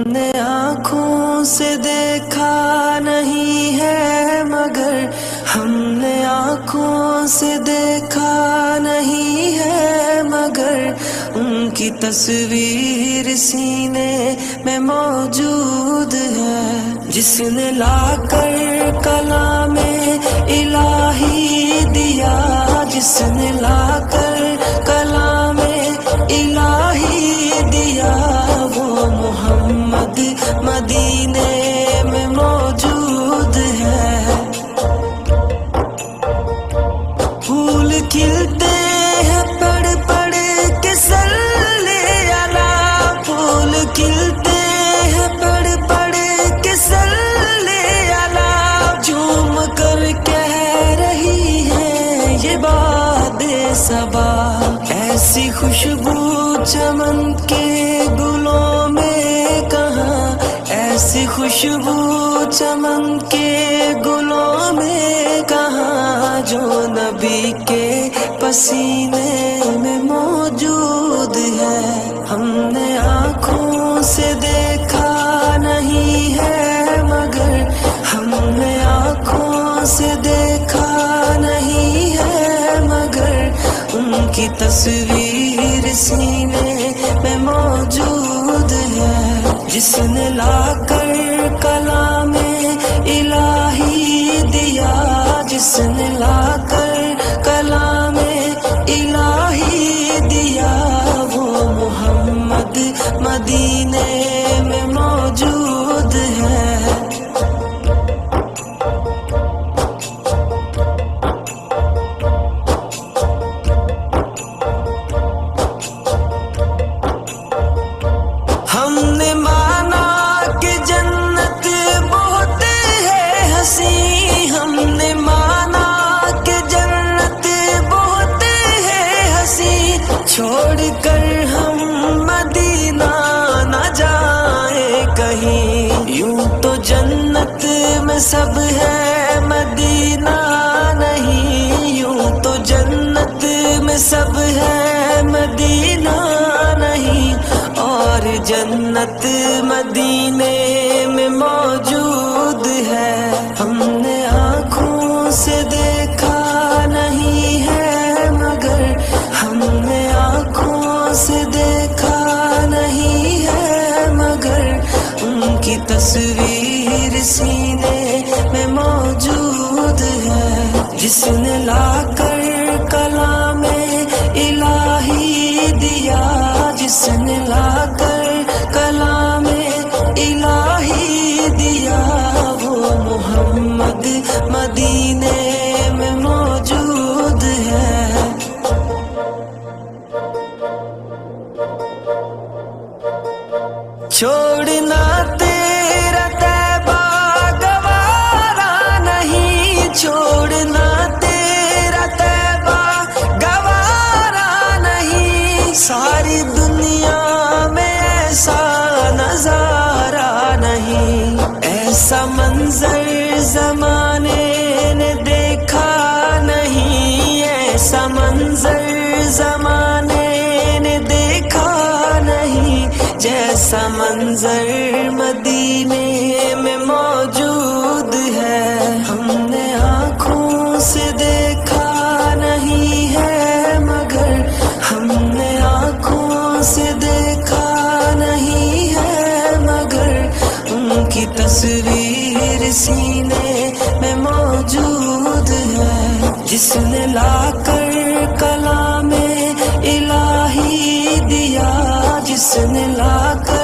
نے آنکھوں سے دیکھا نہیں ہے مگر ہم نے آنکھوں سے دیکھا نہیں ہے مگر ان کی تصویر سینے میں موجود ہے، جس نے لا کر کلام الہی دیا، جس نے لا کر کلام الہی دیا، وہ محمد مدینے میں موجود ہے۔ پھول کھلتے ہیں پڑھ پڑھ کے صلی علی، پھول کھلتے ہیں پڑھ پڑھ کے صلی علی، جھوم کر کہہ رہی ہے یہ باد صبا، ایسی خوشبو چمن کے گلوں میں کہاں، ایسی خوشبو چمن کے گلوں میں کہاں، جو نبی کے پسینے میں موجود ہے۔ ہم نے آنکھوں سے دیکھا نہیں ہے مگر ہم نے آنکھوں سے دیکھا نہیں ہے مگر ان کی تصویر سینے میں موجود ہے، جس نے لا کر کلام الہی دیا، جس نے لا کر کلام الہی دیا، وہ محمد مدینے میں موجود ہے۔ ہم نے مانا کہ جنت بہت ہے حسین، ہم نے مانا کہ جنت بہت ہے حسین، چھوڑ کر ہم مدینہ نہ جائیں کہیں، یوں تو جنت میں سب ہے مدینہ نہیں، یوں تو جنت میں سب ہے مدینہ نہیں، اور جنت مدینے میں موجود ہے۔ ہم نے آنکھوں سے دیکھا نہیں ہے مگر ہم نے آنکھوں سے دیکھا نہیں ہے مگر ان کی تصویر سینے میں موجود ہے، جس نے لا کر کلام الہی دیا، جس نے لا کر کلام الہی دیا، وہ محمد مدینے میں موجود ہے۔ چھوڑنا تیرا طیبہ گوارا نہیں، چھوڑنا تیرا طیبہ گوارا نہیں، ساری دنیا میں ایسا نظارہ نہیں، ایسا منظر زمانے نے دیکھا نہیں، ایسا منظر زمانے نے دیکھا نہیں، جیسا منظر مدینے میں موجود ہے۔ ہم نے آنکھوں سے دیکھا نہیں ہے مگر ہم نے آنکھوں سے دیکھا نہیں ہے مگر ان کی تصویر سینے میں موجود ہے، جس نے لا کر کلام الہی دیا، جس نے لا کر